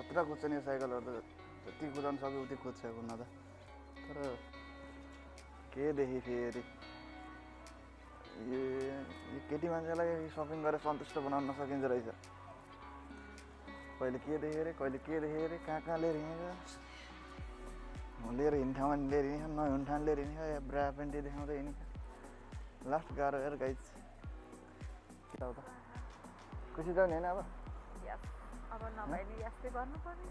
खतरा कुद्छ नि यो साइकलहरू त जति कुदाउनु सक्यो उति कुद्छ कुद्न त तर के देखि फेरि यो केटी मान्छेलाई सपिङ गरेर सन्तुष्ट बनाउन नसकिन्छ रहेछ कहिले के देखेँ अरे कहिले के देखेँ अरे कहाँ लिएर हिँडेर लिएर हिँड्ने ठाउँमा लिएर हिँडेको नहुने ठाउँ लिएर हिँडेको या ब्रा पेन्टी देखाउँदै हिँडेको लास्ट गाह्रो यार गाइज यताउता खुसी छ नि होइन अब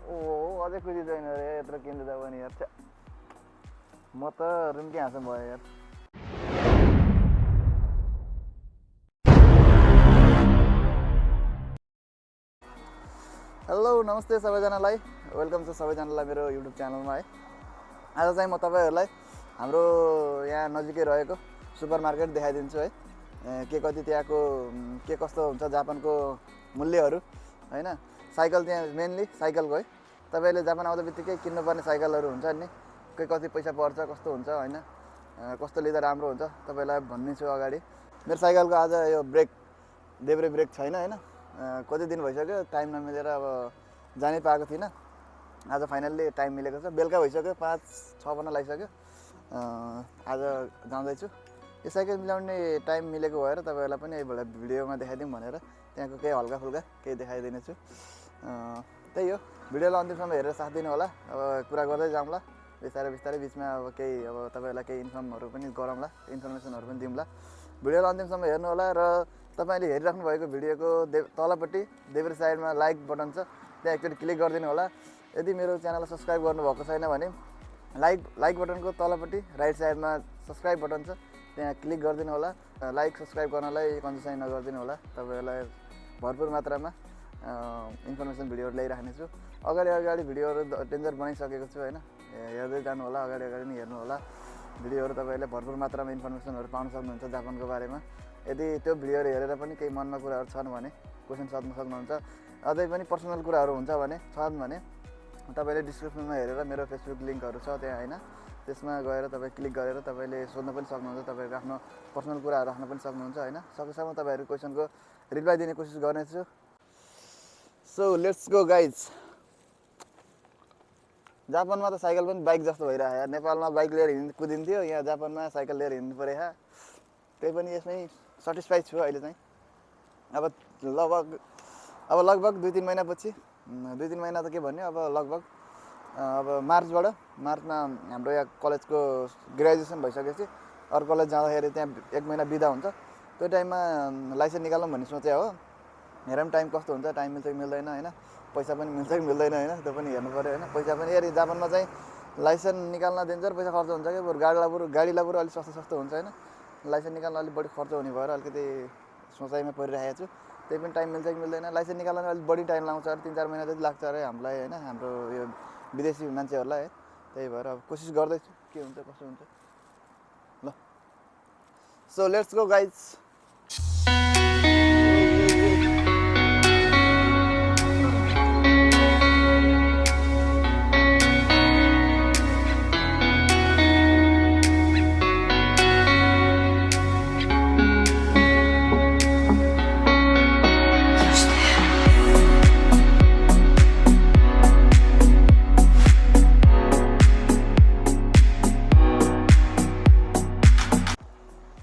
ओ अझै खुसी छैन अरे यत्रो किन्दा पनि यार म त रुम्की हाँसो भयो यार हेलो नमस्ते सबैजनालाई वेलकम छ सबैजनालाई मेरो युट्युब च्यानलमा है आज चाहिँ म तपाईँहरूलाई हाम्रो यहाँ नजिकै रहेको सुपर मार्केट देखाइदिन्छु है के कति त्यहाँको के कस्तो हुन्छ जापानको मूल्यहरू हैन साइकल त्यहाँ मेनली साइकलको है तपाईँले जापान आउँदा बित्तिकै किन्नुपर्ने साइकलहरू हुन्छ नि के कति पैसा पर्छ कस्तो हुन्छ हैन कस्तो लिँदा राम्रो हुन्छ तपाईँलाई भनिदिन्छु अगाडि मेरो साइकलको आज यो ब्रेक देब्रे ब्रेक छैन हैन कति दिन भइसक्यो टाइम नमिलेर अब जानै पाएको थिइनँ आज फाइनल्ली टाइम मिलेको छ बेलुका भइसक्यो 5-6 बन्न लागिसक्यो आज जाँदैछु यो साइकल मिलाउने टाइम मिलेको भएर तपाईँहरूलाई पनि यही भिडियोमा देखाइदिउँ भनेर त्यहाँको केही हल्का फुल्का केही देखाइदिनेछु त्यही हो भिडियोलाई अन्तिमसम्म हेरेर साथ दिनु होला अब कुरा गर्दै जाउँला बिस्तारै बिस्तारै बिचमा अब केही अब तपाईँहरूलाई केही इन्फर्महरू पनि गरौँला इन्फर्मेसनहरू पनि दिउँला भिडियोलाई अन्तिमसम्म हेर्नु होला र तपाईँले हेरिराख्नु भएको भिडियोको तलपट्टि देब्रे साइडमा लाइक बटन छ त्यहाँ एकचोटि क्लिक गरिदिनु होला यदि मेरो च्यानललाई सब्सक्राइब गर्नुभएको छैन भने लाइक बटनको तलपट्टि राइट साइडमा सब्सक्राइब बटन छ त्यहाँ क्लिक गरिदिनु होला लाइक सब्सक्राइब गर्नलाई कन्जुसाइ नगरिदिनु होला तपाईँहरूलाई भरपुर मात्रामा इन्फर्मेसन भिडियोहरू ल्याइराख्नेछु अगाडि भिडियोहरू डेन्जर बनाइसकेको छु होइन हेर्दै जानु होला अगाडि नै हेर्नु होला भिडियोहरू तपाईँहरूले भरपुर मात्रामा इन्फर्मेसनहरू पाउन सक्नुहुन्छ जापानको बारेमा यदि त्यो भिडियोहरू हेरेर पनि केही मनमा कुराहरू छन् भने क्वेसन सोध्न सक्नुहुन्छ अझै पनि पर्सनल कुराहरू हुन्छ भने तपाईँले डिस्क्रिप्सनमा हेरेर मेरो फेसबुक लिङ्कहरू छ त्यहाँ होइन त्यसमा गएर तपाईँ क्लिक गरेर तपाईँले सोध्न पनि सक्नुहुन्छ तपाईँको आफ्नो पर्सनल कुराहरू राख्न पनि सक्नुहुन्छ होइन सकेसम्म तपाईँहरूको क्वेसनको रिप्लाई दिने कोसिस गर्नेछु सो लेट्स गो गाइज जापानमा त साइकल पनि बाइक जस्तो भइरहेको यार नेपालमा बाइक लिएर कुदिन्थ्यो यहाँ जापानमा साइकल लिएर हिँड्नु पऱ्यो त्यही पनि यसमै सेटिस्फाई छु अहिले चाहिँ अब लगभग 2-3 महिनापछि 2-3 महिना त के भन्ने अब लगभग अब मार्चमा हाम्रो यहाँ कलेजको ग्रेजुएसन भइसकेपछि अरू कलेज जाँदाखेरि त्यहाँ 1 महिना बिदा हुन्छ त्यो टाइममा लाइसेन्स निकालौँ भन्ने सोचे हो हेरौँ टाइम कस्तो हुन्छ टाइम मिल्छ कि मिल्दैन होइन पैसा पनि मिल्छ कि मिल्दैन होइन त्यो पनि हेर्नु पऱ्यो होइन पैसा पनि यदि जापानमा चाहिँ लाइसेन्स निकाल्न डेन्जर पैसा खर्च हुन्छ कि बरु गाडीलाई बरु अलिक सस्तो हुन्छ होइन लाइसेन्स निकाल्न अलिक बढी खर्च हुने भएर अलिकति सोचाइमा परिरहेको छु त्यही पनि टाइम मिल्छ कि मिल्दैन लाइसेन्स निकाल्न अलिक बढी टाइम लाग्छ अरे 3-4 महिना जति लाग्छ अरे हामीलाई होइन हाम्रो यो विदेशी मान्छेहरूलाई है त्यही भएर अब कोसिस गर्दैछु के हुन्छ कसो हुन्छ ल सो लेट्स गो गाइज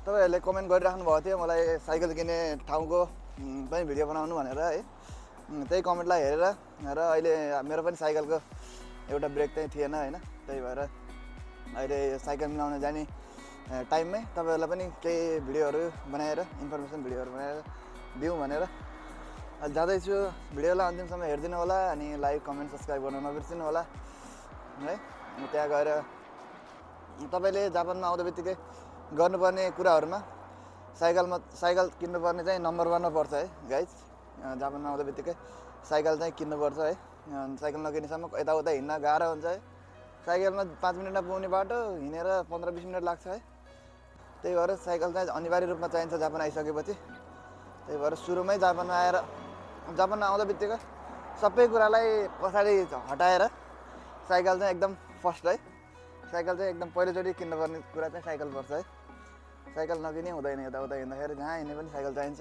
तपाईँहरूले कमेन्ट गरिराख्नु भएको थियो मलाई साइकल किन्ने ठाउँको पनि भिडियो बनाउनु भनेर है त्यही कमेन्टलाई हेरेर र अहिले मेरो पनि साइकलको एउटा ब्रेक चाहिँ थिएन होइन त्यही भएर अहिले साइकल मिलाउन जाने टाइममै तपाईँहरूलाई पनि केही भिडियोहरू बनाएर इन्फर्मेसन भिडियोहरू बनाएर दिउँ भनेर जाँदैछु भिडियोलाई अन्तिमसम्म हेरिदिनु होला अनि लाइक कमेन्ट सब्सक्राइब गर्न नबिर्सिनु होला है त्यहाँ गएर तपाईँले जापानमा आउँदा बित्तिकै गर्नुपर्ने कुराहरूमा साइकल किन्नुपर्ने चाहिँ नम्बर 1मा पर्छ है गाइज जापानमा आउँदा बित्तिकै साइकल चाहिँ किन्नुपर्छ है साइकल नकिनेसम्म यताउता हिँड्न गाह्रो हुन्छ है साइकलमा 5 मिनटमा पुग्ने बाटो हिँडेर 15-20 मिनट लाग्छ है त्यही भएर साइकल चाहिँ अनिवार्य रूपमा चाहिन्छ जापान आइसकेपछि त्यही भएर सुरुमै जापानमा आउँदा बित्तिकै सबै कुरालाई पछाडि हटाएर साइकल चाहिँ एकदम फर्स्ट है साइकल चाहिँ एकदम पहिलोचोटि किन्नुपर्ने कुरा चाहिँ साइकल पर्छ है साइकल नकिने हुँदैन यताउता हिँड्दाखेरि जहाँ हिँड्ने पनि साइकल चाहिन्छ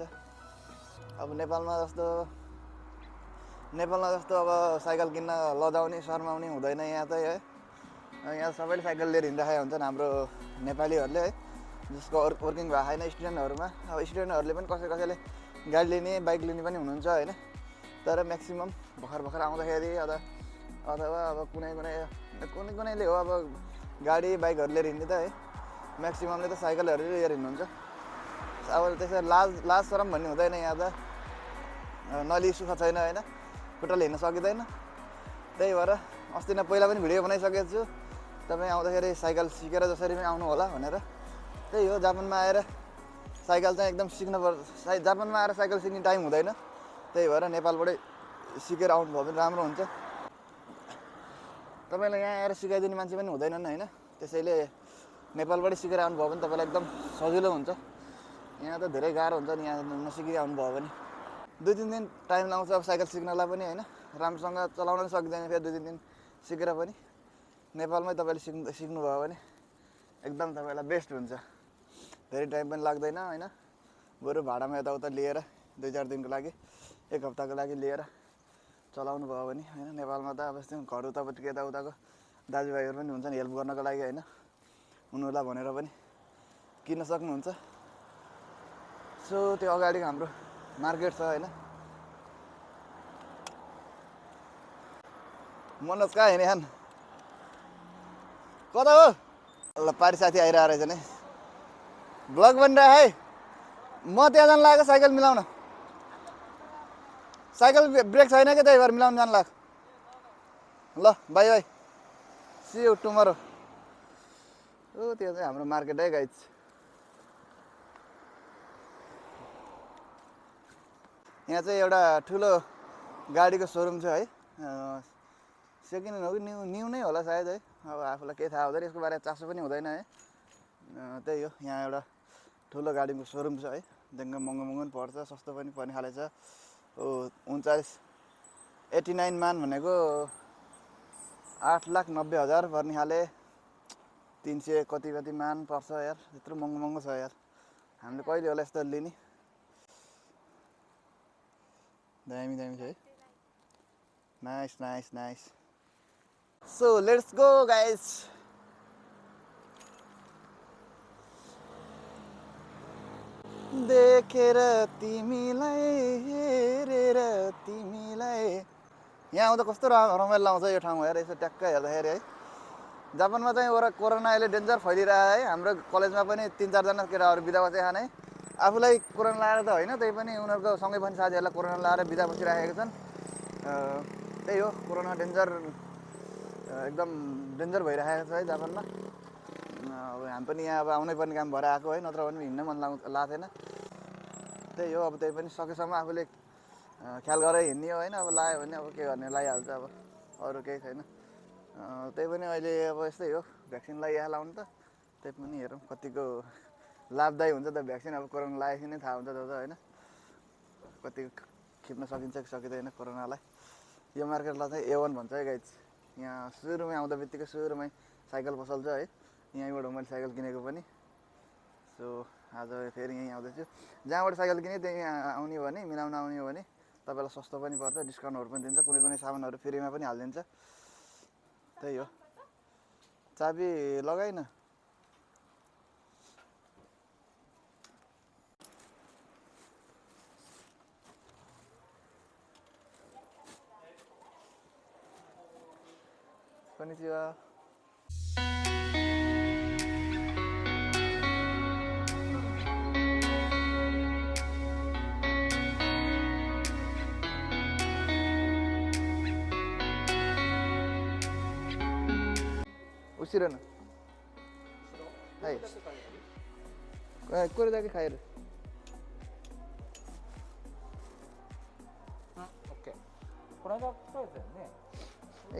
अब नेपालमा जस्तो नेपालमा जस्तो अब साइकल किन्न लजाउने शर्माउने हुँदैन यहाँ चाहिँ है। यहाँ सबैले साइकल लिएर हिँडिराखेका हुन्छन् हाम्रो नेपालीहरूले है, जसको वर्किङ भएको छैन स्टुडेन्टहरूमा। अब स्टुडेन्टहरूले पनि कसैले गाडी लिने बाइक लिने पनि हुनुहुन्छ होइन। तर म्याक्सिमम् भर्खर आउँदाखेरि अथवा अब कुनैले हो अब गाडी बाइकहरू लिएर हिँड्ने त है, म्याक्सिममले त साइकलहरू लिएर हिँड्नुहुन्छ। अब त्यसै लाज शरम भन्ने हुँदैन यहाँ त, नली सुख छैन होइन, खुट्टाले हिँड्न सकिँदैन। त्यही भएर अस्ति नै पहिला पनि भिडियो बनाइसकेको छु, तपाईँ आउँदाखेरि साइकल सिकेर जसरी पनि आउनु होला भनेर। त्यही हो, जापानमा आएर साइकल चाहिँ एकदम सिक्नुपर्छ। जापानमा आएर साइकल सिक्ने टाइम हुँदैन, त्यही भएर नेपालबाटै सिकेर आउनुभयो भने राम्रो हुन्छ। तपाईँलाई यहाँ आएर सिकाइदिने मान्छे पनि हुँदैनन् होइन, त्यसैले नेपालबाटै सिकेर आउनुभयो भने तपाईँलाई एकदम सजिलो हुन्छ। यहाँ त धेरै गाह्रो हुन्छ नि, यहाँ नसिकेर आउनुभयो भने 2-3 दिन टाइम लाउँछ अब साइकल सिक्नलाई पनि होइन। राम्रोसँग चलाउन पनि सकिँदैन फेरि 2-3 दिन सिकेर पनि। नेपालमै तपाईँले सिक्नुभयो भने एकदम तपाईँलाई बेस्ट हुन्छ, धेरै टाइम पनि लाग्दैन होइन। बरु भाडामा यताउता लिएर 2-4 दिनको लागि 1 हप्ताको लागि लिएर चलाउनु भयो भने होइन। नेपालमा त अब यस्तो घर उतापट्टि यताउताको दाजुभाइहरू पनि हुन्छन् हेल्प गर्नको लागि होइन, उनीहरूलाई भनेर पनि किन्न सक्नुहुन्छ। सो त्यो अगाडिको हाम्रो मार्केट छ होइन। मनोज कहाँ हिँडे खान कता हो? ल पारी साथी आइरहेको रहेछ नि, ब्लग बनिरहेको है। म त्यहाँ जानु लागेको साइकल मिलाउन, साइकल ब्रेक छैन कि त्यही भएर मिलाउनु जानु लाग्यो। ल bye bye, see you tomorrow. ओ त्यो चाहिँ हाम्रो मार्केट है गाइज। यहाँ चाहिँ एउटा ठुलो गाडीको सोरुम छ है, सेकेन्ड हेन्ड हो कि न्यू नै होला सायद है। अब आफूलाई केही थाहा हुँदैन, यसको बारेमा चासो पनि हुँदैन है। त्यही हो, यहाँ एउटा ठुलो गाडीको सोरुम छ है। त्यहाँदेखि महँगो पनि पर्छ, सस्तो पनि पर्ने खाले छ। 89 मान भनेको 8,90,000 पर्ने खाले, 300 कति मान पर्छ यार। त्यत्रो महँगो छ यार, हामीले कहिले होला यस्तो लिने। दामी छ है, nice. So let's go guys. देखेर तिमीलाई हेरेर तिमीलाई, यहाँ आउँदा कस्तो रमाइलो लाउँछ यो ठाउँमा हेर, यसो ट्याक्कै हेर्दाखेरि है। जापानमा चाहिँ कोरोना अहिले डेन्जर फैलिरहेको है। हाम्रो कलेजमा पनि 3-4 जना केटाहरू बिदा बसिरहेछन् है। आफूलाई कोरोना लाएर त होइन, त्यही पनि उनीहरूको सँगै पनि साथीहरूलाई कोरोना लाएर बिदा बसिरहेका छन्। त्यही हो, कोरोना डेन्जर एकदम डेन्जर भइरहेको छ है जापानमा। अब हामी पनि यहाँ अब आउनै पर्ने काम भएर आएको है, नत्र भने हिँड्न मन लाग्थेन। त्यही हो, अब त्यही पनि सकेसम्म आफूले ख्याल गरेर हिँड्ने हो होइन। अब लायो भने अब के गर्ने, लगाइहाल्छ, अब अरू केही छैन। त्यही पनि अहिले अब यस्तै हो, भ्याक्सिन लगाइहाल लाउनु त। त्यही पनि हेरौँ कतिको लाभदायी हुन्छ त भ्याक्सिन। अब कोरोना लगाएपछि नै थाहा हुन्छ त होइन, कति खिच्न सकिन्छ कि सकिँदैन कोरोनालाई। यो मार्केटलाई चाहिँ A1 भन्छ है गाइज। यहाँ सुरुमै आउँदा बित्तिकै सुरुमै साइकल पसल छ है, यहीँबाट मैले साइकल किनेको पनि। सो आज फेरि यहीँ आउँदैछु। जहाँबाट साइकल किने त्यहीँ आउने हो भने, मिलाउन आउने हो भने तपाईँलाई सस्तो पनि पर्छ, डिस्काउन्टहरू पनि दिन्छ, कुनै सामानहरू फ्रीमा पनि हालिदिन्छ। त्यही हो, चाबी लगाइन। konnichiwa।後ろのはい、これだけ買える。オッケー。この間来たやつだよね。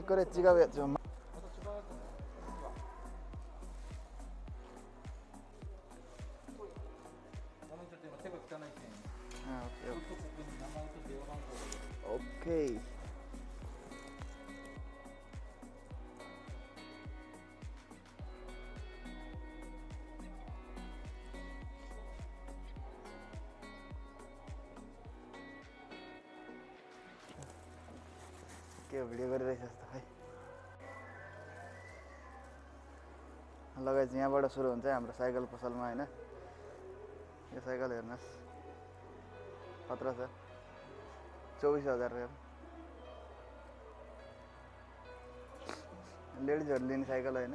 これ違うやつ。また違うやつね。ごめん、ちょっと今手が汚いけん。あ、ちょっとここに名前と電話番号オッケー。भिडियो गरिरहेछ जस्तो खै लगाइ चाहिँ यहाँबाट सुरु हुन्छ हाम्रो साइकल पसलमा होइन यो साइकल हेर्नुहोस् खतरा छ 24,000 रुपियाँ लेडिजहरूले लिने साइकल होइन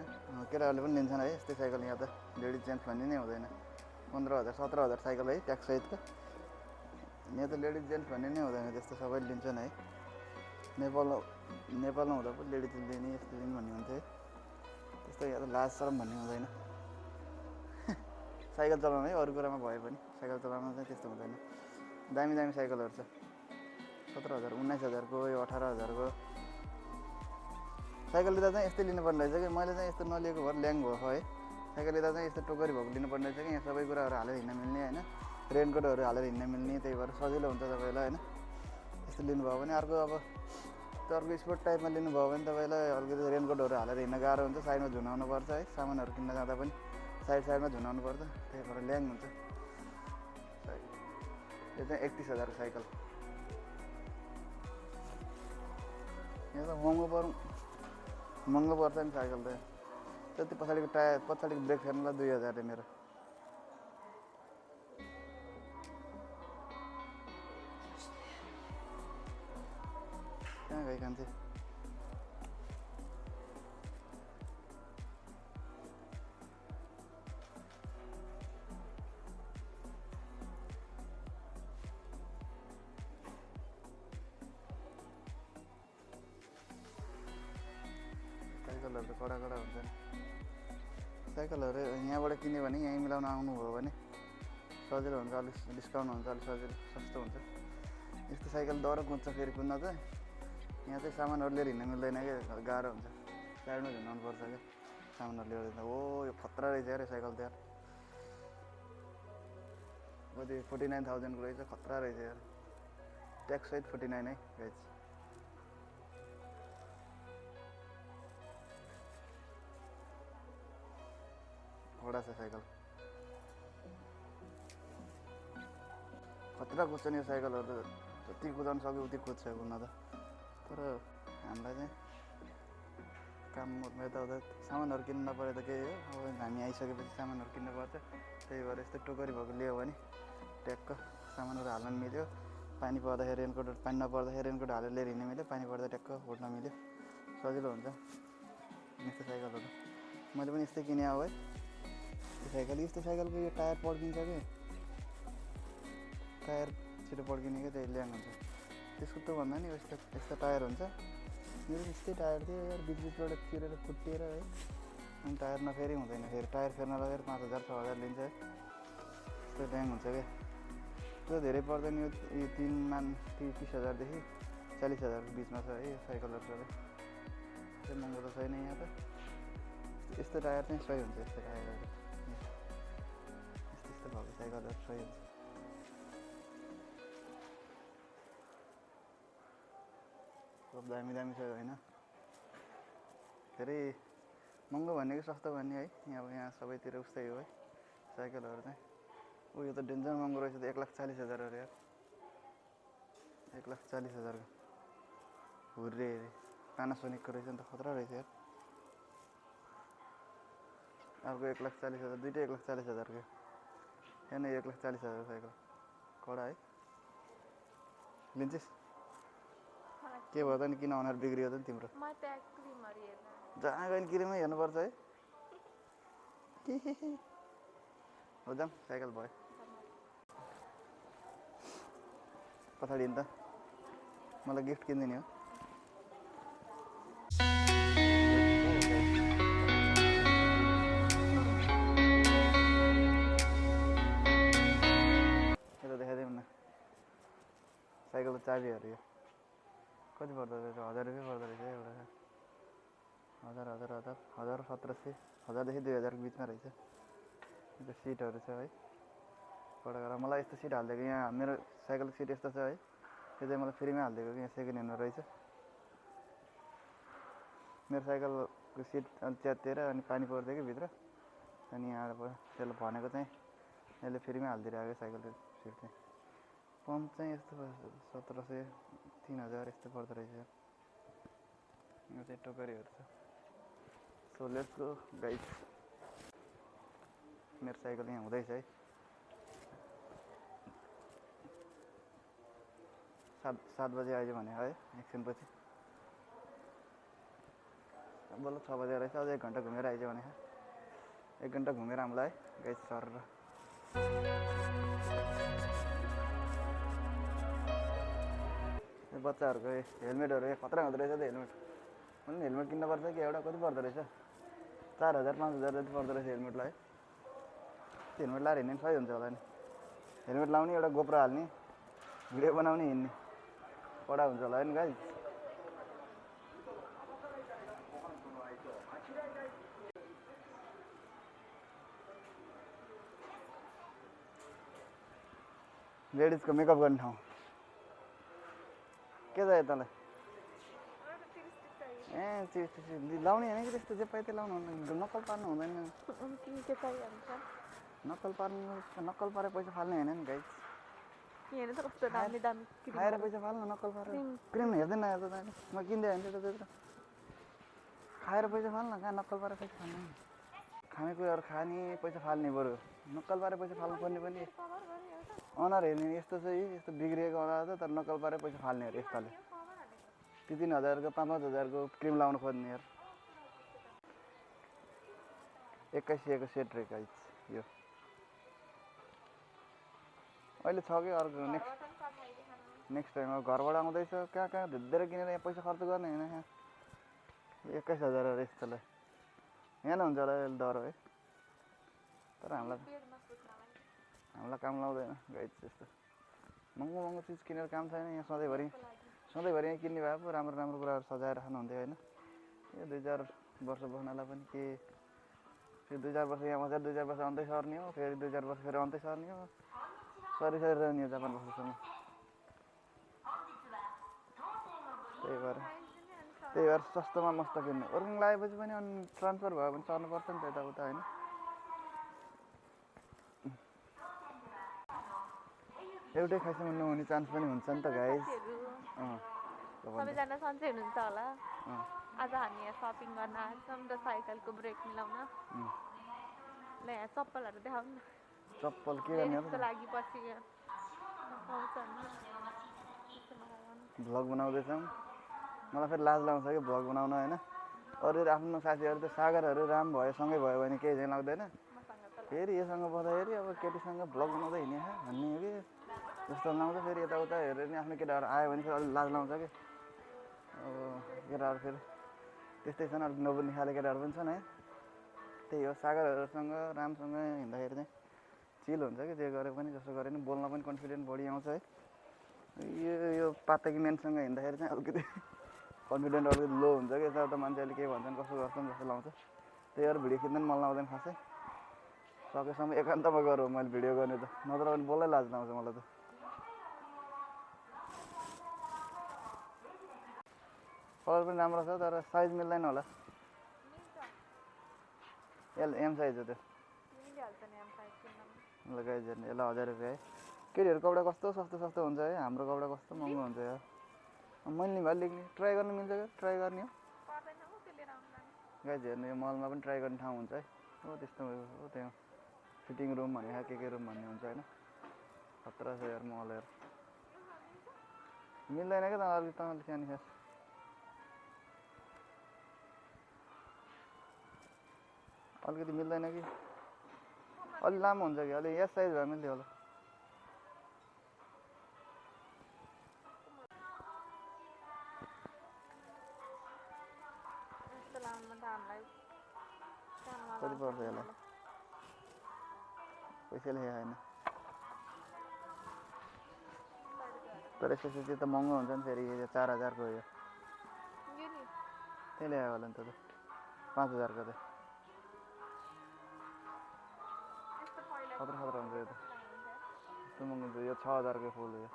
केटाहरूले पनि लिन्छन् है यस्तै साइकल यहाँ त लेडिज जेन्ट्स भन्ने नै हुँदैन 15,000 17,000 साइकल है ट्याक्स सहितको यहाँ त लेडिज जेन्ट्स भन्ने नै हुँदैन त्यस्तो सबैले लिन्छन् है नेपालमा हुँदा पनि लेडिजले लिने यस्तो लिने भन्ने हुन्छ है त्यस्तो यहाँ त लाज शरम भन्ने हुँदैन साइकल चलाउनु है अरू कुरामा भए पनि साइकल चलाउनु चाहिँ त्यस्तो हुँदैन दामी दामी साइकलहरू छ 17,000 19,000 को यो 18,000 को साइकल लिँदा चाहिँ यस्तै लिनुपर्ने रहेछ कि मैले चाहिँ यस्तो नलिएको भएर ल्याङ भएको है साइकल लिँदा चाहिँ यस्तो टोकरी भएको लिनुपर्ने रहेछ कि यहाँ सबै कुराहरू हालेर हिँड्न मिल्ने होइन रेनकोटहरू हालेर हिँड्न मिल्ने त्यही भएर सजिलो हुन्छ तपाईँलाई होइन यस्तो लिनुभयो भने अर्को अब अर्को स्पोर्ट टाइपमा लिनुभयो भने तपाईँलाई अलिकति रेनकोटहरू हालेर हिँड्न गाह्रो हुन्छ साइडमा झुनाउनु पर्छ है सामानहरू किन्न जाँदा पनि साइडमा झुनाउनु पर्छ त्यही भएर ल्याङ हुन्छ यो चाहिँ 31,000 को साइकल यहाँ त महँगो पर्छ नि साइकल त त्यति पछाडिको टायर पछाडिको ब्रेक फेर्नुलाई 2,000 रे मेरो कहाँ गई कान्छे साइकलहरू त कडा हुन्छ नि साइकलहरू यहाँबाट किन्यो भने यहीँ मिलाउन आउनुभयो भने सजिलो हुन्छ अलिक डिस्काउन्ट हुन्छ अलिक सजिलो सस्तो हुन्छ यस्तो साइकल दर कुद्छ फेरि कुद्न त यहाँ चाहिँ सामानहरू लिएर हिँड्न मिल्दैन कि गाह्रो हुन्छ साइडमा झुन्डाउनु पर्छ क्या सामानहरू लिएर ओ यो खतरा रहेछ यार यो साइकल त यार कति 49,000 को रहेछ खतरा रहेछ यार ट्याक्स सहित 49 है गाइज घोडा छ साइकल खतरा कुद्छ नि यो साइकलहरू त जति कुदाउनु सक्यो उति कुद्छ कुद्न त तर हामीलाई चाहिँ काम यताउता सामानहरू किन्नु नपरे त केही हो अब हामी आइसकेपछि सामानहरू किन्नुपर्छ त्यही भएर यस्तो टोकरी भएको लियो भने ट्याक्क सामानहरू हाल्न मिल्यो पानी पर्दाखेरि रेनकोट पानी नपर्दाखेरि रेनकोट हालेर लिएर हिँड्न मिल्यो पानी पर्दा ट्याक्क उठ्न मिल्यो सजिलो हुन्छ यस्तो साइकलहरू मैले पनि यस्तै किने हो है यस्तो साइकलको यो टायर पड्किन्छ कि टायर छिटो पड्किने क्या त्यही ल्याङ हुन्छ त्यसको त भन्दा नि यस्तो टायर हुन्छ मेरो यस्तै टायर थियो यार बिचबाट चिरेर फुटिएर है अनि टायर नफेरि हुँदैन फेरि टायर फेर्नलाई फेरि 5,000 6,000 लिन्छ है यस्तो ल्याङ हुन्छ क्या त्यो धेरै पर्दैन यो 30,000 देखि 40,000 को बिचमा छ है यो साइकलहरू सबै त्यही महँगो त छैन यहाँ त यस्तो टायर चाहिँ सही हुन्छ यस्तो टायरहरू यस्तो भएको साइकलहरू सही हुन्छ सब दामी छ होइन धेरै महँगो भन्ने कि सस्तो भन्ने है यहाँ सबैतिर उस्तै हो है साइकलहरू चाहिँ यो त डेन्जर महँगो रहेछ त 1,40,000 अरे यार 1,40,000 को हुर्रे पानासोनिकको रहेछ नि त खतरा रहेछ यार अर्को 1,40,000 दुइटै 1,40,000 को हेर्न 1,40,000 साइकल कडा है लिन्छस् के भयो त नि किन अनुहार बिग्रियो त नि तिम्रो जहाँ गयो नि क्रिमै हेर्नुपर्छ है हो जाऊँ साइकल भयो पछाडि नि त मलाई गिफ्ट किनिदिने हो यता देखाइदिउँ न साइकलको चाबीहरू यो कति पर्दो रहेछ 1,000 रुपियाँ पर्दो रहेछ एउटा 1,000 1700 1000 को बिचमा रहेछ यो सिटहरू छ है कडा गरेर मलाई यस्तो सिट हालिदिएको यहाँ मेरो साइकलको सिट यस्तो छ है यो चाहिँ मलाई फ्रीमा हालिदिएको कि यहाँ सेकेन्ड ह्यान्डमा रहेछ मेरो साइकलको सिट अलि च्यातिएर अनि पानी पर्दै कि भित्र अनि यहाँ त्यसले भनेको चाहिँ यसले फ्रीमा हालिदिइरहेको साइकलको सिट चाहिँ पम्प चाहिँ यस्तो 1,700 3,000 यस्तो पर्दो रहेछ चाहिँ टोकरीहरू छ सो लेट्स गो गाइस मेरो साइकल यहाँ हुँदैछ है 7 बजे आइज भने है एकछिनपछि बल्ल 6 बजे रहेछ अझ 1 घन्टा घुमेर आइज भने 1 घन्टा घुमेर आउँला है गाइस सर बच्चाहरूको हेलमेटहरू खतरा हुँदो रहेछ त हेलमेट पनि हेलमेट किन्नुपर्छ कि एउटा कति पर्दो रहेछ 4000 5000 जति पर्दो रहेछ हेलमेटलाई त्यो हेलमेट लाएर हिँड्ने सही हुन्छ होला नि हेलमेट लाउने एउटा गोप्रो हाल्ने भिडियो बनाउने हिँड्ने कडा हुन्छ होला नि गाइस लेडिजको मेकअप गर्ने ठाउँ के चाहियो तँलाई ए लाउने होइन कि त्यस्तो जे पाइ त्यो लाउनु नक्कल पार्नु हुँदैन नक्कल पारेर पैसा फाल्ने होइन नि गाइस खाएर पैसा फाल्नु नक्कल पारेर क्रिम हेर्दैन हेर्दा तैँले म किन्दै होइन त्यत्रो खाएर पैसा फाल्न कहाँ नक्कल पारेर पैसा फाल्नु खानेकुराहरू खाने पैसा फाल्ने बरु नक्कल पारेर पैसा फाल्नु पर्ने पनि अनुहार हेर्ने यस्तो चाहिँ यस्तो बिग्रिएको अनुहार त तर नक्कल पारेर पैसा फाल्ने अरे यस्ताले 3-3000 को 5-5 को क्रिम लाउनु खोज्ने यार 2100 को सेट रहेछ गाइस यो अहिले छ कि अर्को नेक्स्ट टाइम अब घरबाट आउँदैछ कहाँ धेरै किनेर यहाँ पैसा खर्च गर्ने होइन यहाँ 21000 अरे यस्तोलाई यहाँ न हुन्छ होला डर है तर हामीलाई काम लाउँदैन गाइस त्यस्तो महँगो चिज किनेर काम छैन यहाँ सधैँभरि यहाँ किन्ने भए पो राम्रो कुराहरू सजाएर राख्नुहुन्थ्यो होइन यो 2000 वर्ष बस्नलाई पनि के फेरि 2000 वर्ष यहाँ बसेर 2000 वर्ष अन्त सर्ने हो फेरि 2000 वर्ष फेरि अन्त सर्ने हो सरी रहने हो जापान बस्नुसँग त्यही भएर सस्तोमा मस्त किन्नु वर्किङ लगाएपछि पनि अनि ट्रान्सफर भयो भने सर्नुपर्छ नि त यताउता होइन एउटै खाइसम्म नहुने चान्स पनि हुन्छ नि त गाइस सबैजना सन्चै हुनुहुन्छ होला आज हामी यहाँ सपिङ गर्न आएछौँ र साइकलको ब्रेक मिलाउन ल यहाँ चप्पलहरू देखाउनु न चप्पल के गर्ने त्यसको लागि पछि पाउँछ भ्लग बनाउँदैछौँ मलाई फेरि लाज लाग्छ कि भ्लग बनाउन होइन अरू आफ्नो साथीहरू त सागरहरू राम भयो सँगै भयो भने केही चाहिँ लाग्दैन फेरि योसँग बस्दाखेरि अब केटीसँग भ्लग बनाउँदै हिँड्ने भन्ने हो कि जस्तो लाउँछ फेरि यताउता हेरेर नि आफ्नो केटाहरू आयो भने फेरि अलिक लाज लाउँछ कि अब केटाहरू फेरि त्यस्तै छन् अलिक नबुझ्ने खाले केटाहरू पनि छन् है त्यही हो सागरहरूसँग रामसँग हिँड्दाखेरि चाहिँ चिल हुन्छ कि जे गरे पनि जसो गरे पनि बोल्न पनि कन्फिडेन्ट बढी आउँछ है यो पातकी म्यानसँग हिँड्दाखेरि चाहिँ अलिकति कन्फिडेन्ट अलिकति लो हुन्छ कि यताउता मान्छेहरूले के भन्छन् कसो गर्छन् जस्तो लाउँछ त्यही भएर भिडियो खिच्न मन लाउँदैन खासै सकेसम्म एकान्तमा गरौँ मैले भिडियो गर्ने त नत्र पनि बोल्दै लाज लाउँछ मलाई त कलर पनि राम्रो छ तर साइज मिल्दैन होला एम साइज हो त्यो लगाइज हेर्ने यसलाई 1000 रुपियाँ है केटीहरूको कपडा कस्तो सस्तो हुन्छ है हाम्रो कपडा कस्तो महँगो हुन्छ यार मैले नि भए लेख्ने ट्राई गर्न मिल्छ क्या ट्राई गर्ने हो गाइज हेर्नु यो मलमा पनि ट्राई गर्ने ठाउँ हुन्छ है हो त्यस्तो हो त्यहाँ फिटिङ रुम भन्ने के रुम भन्ने हुन्छ होइन खतरा छ यार मल हेर मिल्दैन क्या त अलिक सानो खास अलिकति मिल्दैन कि अलि लामो हुन्छ कि अलि यस साइज भए मिल्थ्यो होला कति पर्छ यसलाई पैसा लेखेको होइन तर यसपछि त महँगो हुन्छ नि फेरि 4000 को यो त्यही ल्यायो होला नि त 5000 को त खतरा हुन्छ यो त यस्तो महँगो हुन्छ यो 6000 को फुल हो यो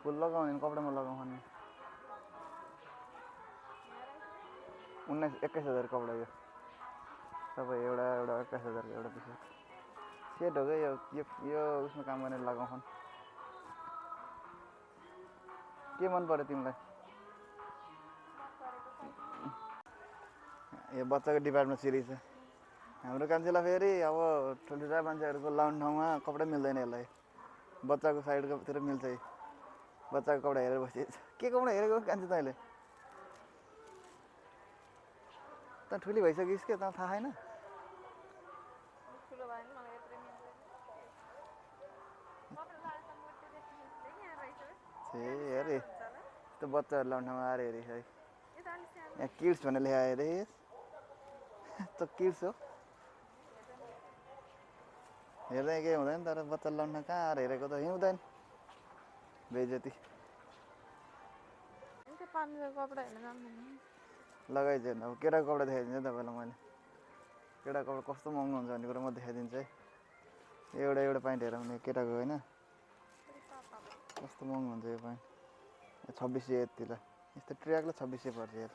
फुल लगाउने कपडामा लगाउने 21,000 कपडा यो सबै एउटा 21,000 को एउटा पिस सेट हो क्या यो उसमा काम गर्ने लगाउँछन् के मन पर्यो तिमीलाई यो बच्चाको डिपार्टमेन्ट सिरिज छ हाम्रो कान्छेलाई फेरि अब ठुल्ठुला मान्छेहरूको लाउने ठाउँमा कपडा मिल्दैन यसलाई बच्चाको साइडकोतिर मिल्छ है बच्चाको कपडा हेरेर बसिरहेछ के कपडा हेरेको कान्छे तैँले त ठुली भइसकिस् के त थाहा छैन ठुलो भयो नि मलाई यत्रै मिल्दैन कपडा लाएसम्म त्यो देख्नु यहाँ रहेछ ए हेरे यस्तो बच्चाहरू लाउने ठाउँमा आएर हेरेछ है यो त अलिक सानो यहाँ किड्स भनेर लेखाए हेरे त किड्स हो हेर्दा केही हुँदैन तर बच्चा लाउन कहाँ आएर हेरेको त हिउँदैन बेइज्जती त्यो 500 कपडा हेर्न जान्दैन लगाइदिएन अब केटाको कपडा देखाइदिन्छु है तपाईँलाई मैले केटाको कपडा कस्तो महँगो हुन्छ भन्ने कुरा म देखाइदिन्छु है एउटा एउटा प्यान्ट हेरौँ नि केटाको होइन कस्तो महँगो हुन्छ यो प्यान्ट 2600 यतिलाई यस्तो ट्र्याकलाई 2600 पर्छ यार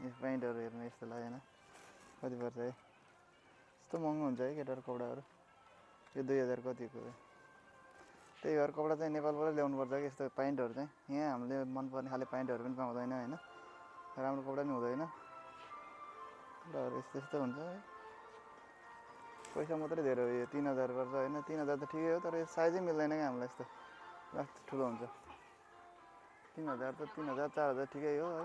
यो प्यान्टहरू हेर्नु यस्तो लागेन कति पर्छ है यस्तो महँगो हुन्छ है केटाहरू कपडाहरू यो 2000 कतिको हो त्यही भएर कपडा चाहिँ नेपालबाटै ल्याउनुपर्छ कि यस्तो प्यान्टहरू चाहिँ यहाँ हामीले मनपर्ने खाले प्यान्टहरू पनि पाउँदैन होइन राम्रो कपडा पनि हुँदैन कपडाहरू यस्तो यस्तो हुन्छ है पैसा मात्रै धेरै हो यो 3000 पर्छ होइन 3000 त ठिकै हो तर यो साइजै मिल्दैन क्या हामीलाई यस्तो लास्ट ठुलो हुन्छ 3000 त 3000 4000 ठिकै हो है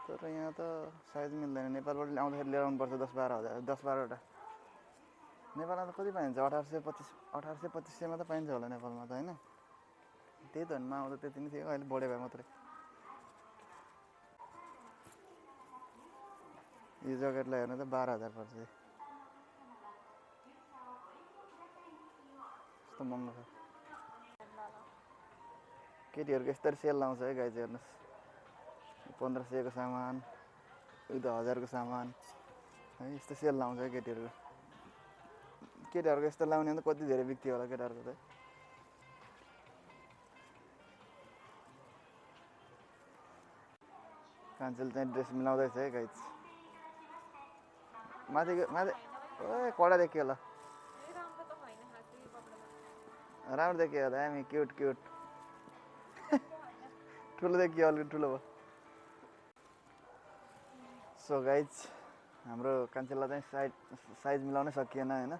तर यहाँ त साइज मिल्दैन नेपालबाट आउँदाखेरि लिएर आउनुपर्छ 10-12 वटा नेपालमा त कति पाइन्छ 1800-2500 त पाइन्छ होला नेपालमा त होइन त्यही त मा आउँदा त्यति नै थियो अहिले बढ्यो भए मात्रै यो ज्याकेटलाई हेर्नु त 12000 पर्छ यस्तो महँगो छ केटीहरूको यस्तरी सेल लाउँछ है गाइज हेर्नुहोस् 1500 को सामान उयो त 1000 को सामान है यस्तो सेल लाउँछ है केटीहरूको यस्तो लाउने त कति धेरै बिक्री होला केटाहरूको त कान्छेले चाहिँ ड्रेस मिलाउँदैछ है गाइज माथि ओए कडा देखियो होला राम्रो त होइन खासै यो कपडामा राम्रो देखियो होला हामी क्युट ठुलो देखियो अलिक ठुलो भयो सो गाइज हाम्रो कान्छेलाई चाहिँ साइज मिलाउनै सकिएन होइन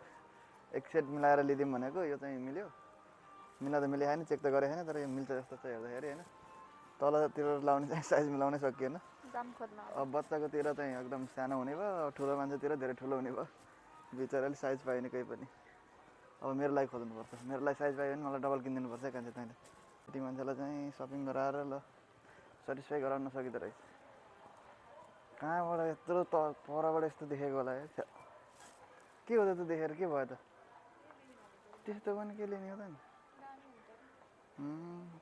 एक सेट मिलाएर लिदिउँ भनेको यो चाहिँ मिल्यो मिलाउँदा मिलेको छैन चेक त गरेको छैन तर यो मिल्छ जस्तो छ हेर्दाखेरि होइन तलतिर लाउने चाहिँ साइज मिलाउनै सकिएन दाम खोज्न अब बच्चाकोतिर चाहिँ एकदम सानो हुने भयो ठुलो मान्छेतिर धेरै ठुलो हुने भयो बिचराले साइज पाएन केही पनि अब मेरो लागि खोज्नुपर्छ मेरो लागि साइज पायो भने मलाई डबल किनिदिनुपर्छ है कान्छे तैँले केटी मान्छेलाई चाहिँ सपिङ गराएर ल सेटिस्फाई गराउन सकिँदो रहेछ कहाँबाट यत्रो परबाट यस्तो देखेको होला है के हो त देखेर के भयो त त्यस्तो पनि के लिने हो त नि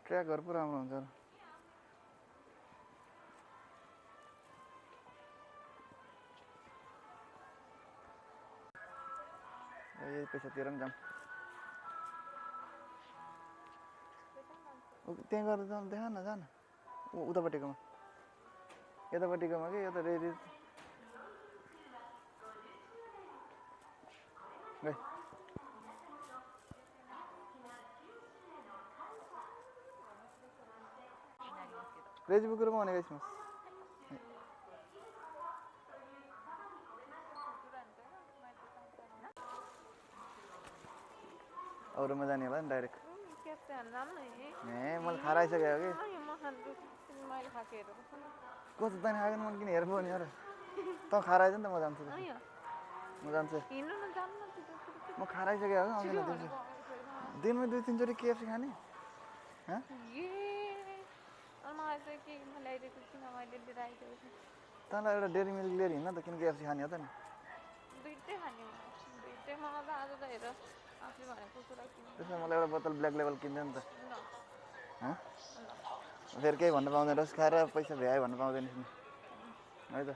ट्र्याकहरू पो राम्रो हुन्छ यही पैसा तिरेर पनि जाऊँ त्यहाँ गएर जाऊँ देखा न जान उतापट्टिकोमा यतापट्टिकोमा कि यो त रेडी रेजीबुकमा भनेको यसमा अरूमा जाने होला नि डाइरेक्ट केप्से हाल्न जाऊँ न ए मैले खाराइसकेको कि म खान्छु मैले खाएको हेरेको कस्तो तैँले खाएको मैले किन हेर्नु नि अरे त खाराइज नि त म जान्छु म जान्छु हिँड्नु न जानु न म खाराइसकेको हो आउँदैन दिउँसो दिनमा 2-3 चोटि केएफसी खाने मलाई चाहिँ के ल्याइदिएको किन मैले लिएर आइदिएको छु तँलाई एउटा डेरी मिल्क लिएर हिँड्न त किन केएफसी खाने हो त नि दुइटै खाने दुइटै मलाई त आज त हेर आफूले भनेको कुरा किन त्यसमा मलाई एउटा बोतल ब्ल्याक लेबल किन्दैन त ल फेरि केही भन्नु पाउँदैन रस खाएर पैसा भ्यायो भन्नु पाउँदैन नि है त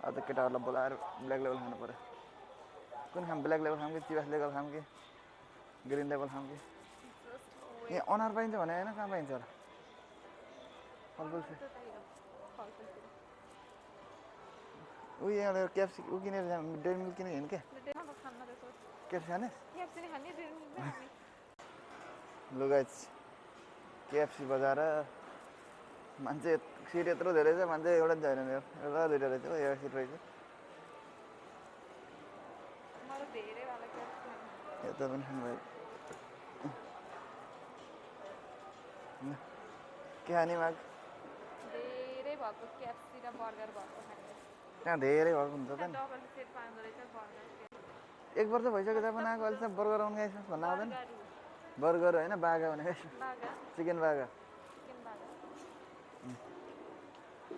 अब त केटाहरूलाई बोलाएर ब्ल्याक लेबल खानु पऱ्यो कुन खाम ब्ल्याक लेबल खाम कि चिवास लेबल खाम कि ग्रिन लेबल खाम कि यहाँ अनार पाइन्छ भने होइन कहाँ पाइन्छ होला फलफुल उयो यहाँ क्याप्सी ऊ किनेर डेरी मिल्क किनेर हिँड्नु क्या क्याप्सी खाने लु गाइस केएफसी बजाएर मान्छे सिट यत्रो धेरै छ मान्छे एउटा पनि छैन मेरो एउटा दुइटा रहेछ हो एउटा सिट रहेछ मलाई धेरै वाला क्याप्सी खानु यता पनि खानुभयो के खाने माग धेरै भएको क्याप्सी र बर्गर भएको खाने त्यहाँ धेरै भएको हुन्छ त त्यहाँ नि डबल सेट पाउँदो रहेछ बर्गर एक वर्ष भइसक्यो जापान आएको अहिलेसम्म बर्गर आउनु गएछ भन्नु आउँदैन बर्गरु बर्गर होइन बागा भनेको बागा चिकन बागा चिकन बागा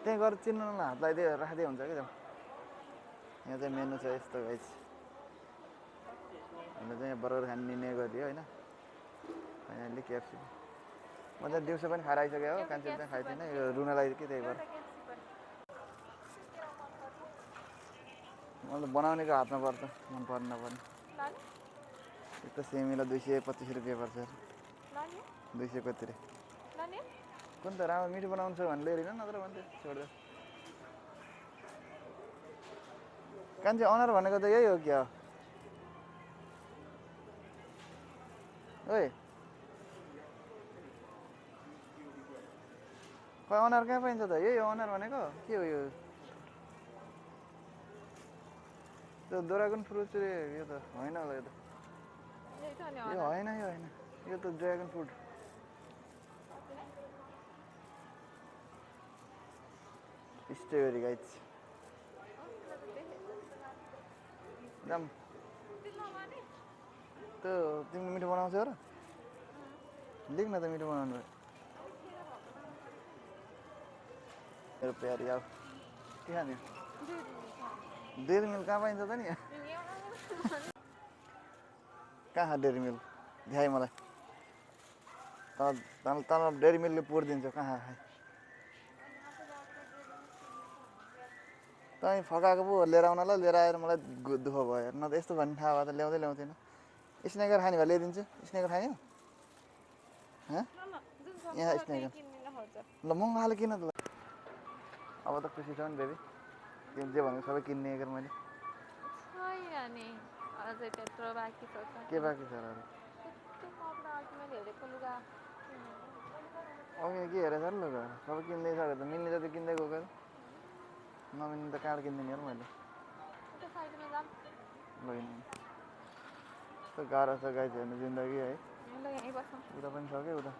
त्यहीँ गएर चिन्नु न हात लगाइदियो राखिदियो हुन्छ कि यहाँ चाहिँ मेनु छ यस्तो गाइस हामीले चाहिँ यहाँ बर्गर खाने निर्णय गरिदियो होइन फाइनल्ली केएफसी म चाहिँ दिउँसो पनि खाएर आइसक्यो हो कान्छे चाहिँ खाइदिनँ यो रुनालाई के त्यही भएर एउटा क्याप्सी पनि मलाई त बनाउनेको हातमा पर्छ मन पर्ने नपर्ने लाने एक त सेमीलाई 225 रुपियाँ पर्छ लाने 200 कति रे लाने कुन त राम्रो मिठो बनाउँछ भने लिएर हिँड नत्र भन्थ्यो छोड्दै कान्छे अनर भनेको त यही हो क्या ओइ खै अनर कहाँ पाइन्छ त यही हो अनर भनेको के हो यो त्यो ड्रागन फ्रुट रे यो त होइन होला यो त यही छ नि यो होइन यो होइन यो त ड्रागन फ्रुट स्ट्रबेरी गाइस दाम त्यो तिमीले मिठो बनाउँछौ र लेख न त मिठो बनाउनु भयो मेरो प्यारी अब के खाने डेरी मिल्क कहाँ पाइन्छ त नि कहाँ डेरी मिल्क भ्याइ मलाई तल डेरी मिल्कले पुरिदिन्छ कहाँ खाए तपाईँ फकाएको पो लिएर आउनलाई लिएर आएर मलाई दुःख भयो न त यस्तो भन्ने थाहा भए त ल्याउँदै ल्याउँथेन स्नेकर खाने भए ल्याइदिन्छु स्नेकर खाने यहाँ स्नेकर ल महँगो किन त अब त खुसी छ नि बेबी तिमी जे भनेको सबै किन्ने अगर मैले छैन नि अझै त्यत्रो बाँकी छ के बाँकी छ र अरू त्यो कपडा अघि मैले हेरेको लुगा अघि के हेरेछ नि लुगा सबै किन्दैछ त मिल्ने जति किन्दै गएको नमिल्ने त कहाँबाट किनिदिने हो मैले उता साइडमा जाऊँ लैन यस्तो गाह्रो छ गाई हेर्नु जिन्दगी है ल यहीँ बसौँ उता पनि छ कि उता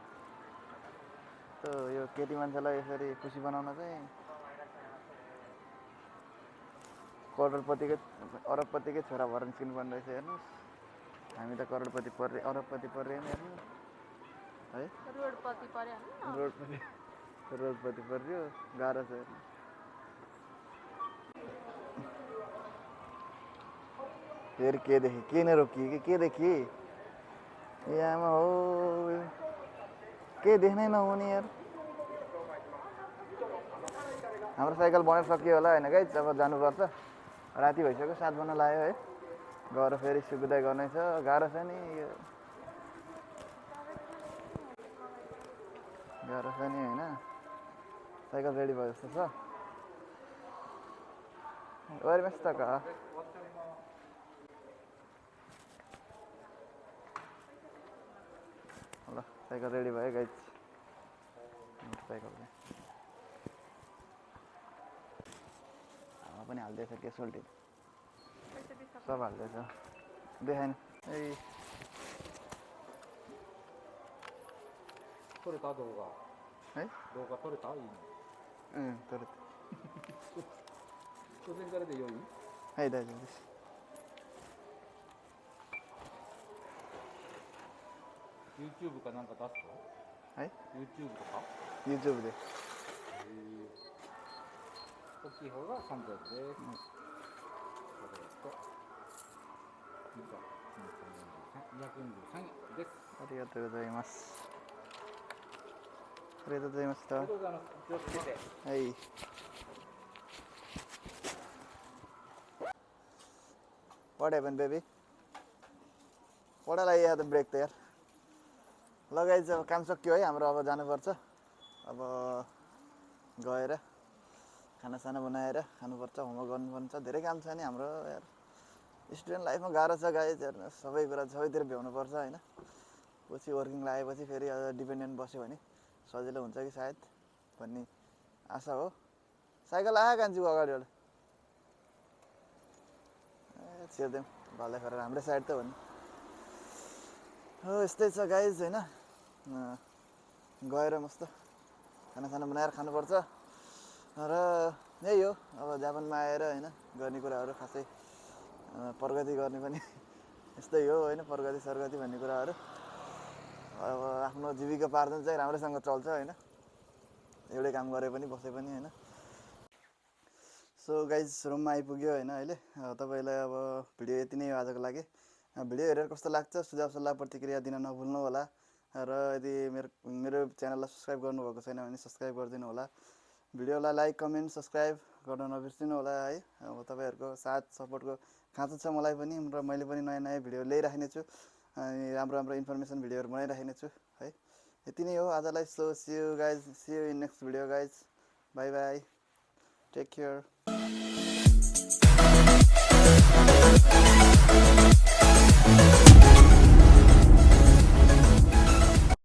त्यो यो केटी मान्छेलाई यसरी खुसी बनाउन चाहिँ अरबपतिकै छोरा भएर निस्किनु पर्ने रहेछ हेर्नुहोस् हामी त करोडपति अरबपति पर्दैन हेर्नु है रोडपति पर्यो रोडपति पर्यो गाह्रो छ हेर्नु फेरि के देखि के नै रोकियो कि के देखि ए आमा हो के देख्नै नहुने यार हाम्रो साइकल बनाइ सकियो होला होइन गाइस अब जानुपर्छ राति भइसक्यो 7 बज्न लाग्यो है गएर फेरि सुकुदाइ गर्नै छ गाह्रो छ नि यो गाह्रो छ नि होइन साइकल रेडी भयो जस्तो छ वेरी मच तक ल साइकल रेडी भयो गाइस मोटरसाइकल हावा पनि हाल्दैछ के सोल्टी सब हाल्दैछ देखाएन ए 撮れた動画है 動画撮れたいいね तर 初戦からで良いはい大丈夫です YouTube かなんか出すはい と YouTube とか YouTube で大きい方が300です、これと243円ですありがとうございますありがとうございましたありがとうございます気をつけてはい What happened baby? What are you the break there? ल गाइस अब काम सकियो है हाम्रो अब जानुपर्छ अब गएर खानासाना बनाएर खानुपर्छ होमवर्क गर्नुपर्ने छ धेरै काम छ नि हाम्रो यार स्टुडेन्ट लाइफमा गाह्रो छ गाइस हेर्नु सबै कुरा सबैतिर भ्याउनुपर्छ हैन पछि वर्किङ लागेपछि फेरि डिपेन्डेन्ट बस्यो भने सजिलो हुन्छ कि सायद भन्ने आशा हो। साइकल आयो कान्छीको अगाडिबाट छिर्दिउँ भल्दै गरेर हाम्रै साइड त हो नि। हो यस्तै छ गाइज होइन, गएर मस्त खानासाना बनाएर खानुपर्छ र यही हो अब जापानमा आएर होइन गर्ने कुराहरू खासै प्रगति गर्ने पनि यस्तै हो होइन, प्रगति सर्गति भन्ने कुराहरू अब आफ्नो जीविकोपार्जन चाहिँ राम्रैसँग चल्छ होइन, एउटै काम गरे पनि बसे पनि होइन। सो गाइज रुममा आइपुग्यो होइन अहिले। तपाईँलाई अब भिडियो यति नै हो आजको लागि। भिडियो हेरेर कस्तो लाग्छ सुझाव सल्लाह प्रतिक्रिया दिन नभुल्नु होला र यदि मेरो च्यानललाई सब्सक्राइब गर्नुभएको छैन भने सब्सक्राइब गरिदिनु होला। भिडियोलाई लाइक कमेन्ट सब्सक्राइब गर्न नबिर्सिनु होला है। अब तपाईँहरूको साथ सपोर्टको खाँचो छ मलाई पनि र मैले पनि नयाँ नयाँ भिडियो ल्याइराख्ने छु अनि राम्रो राम्रो इन्फर्मेसन भिडियोहरू बनाइराख्ने छु है। यति नै हो आजलाई। So see you in next video guys, bye bye, take care.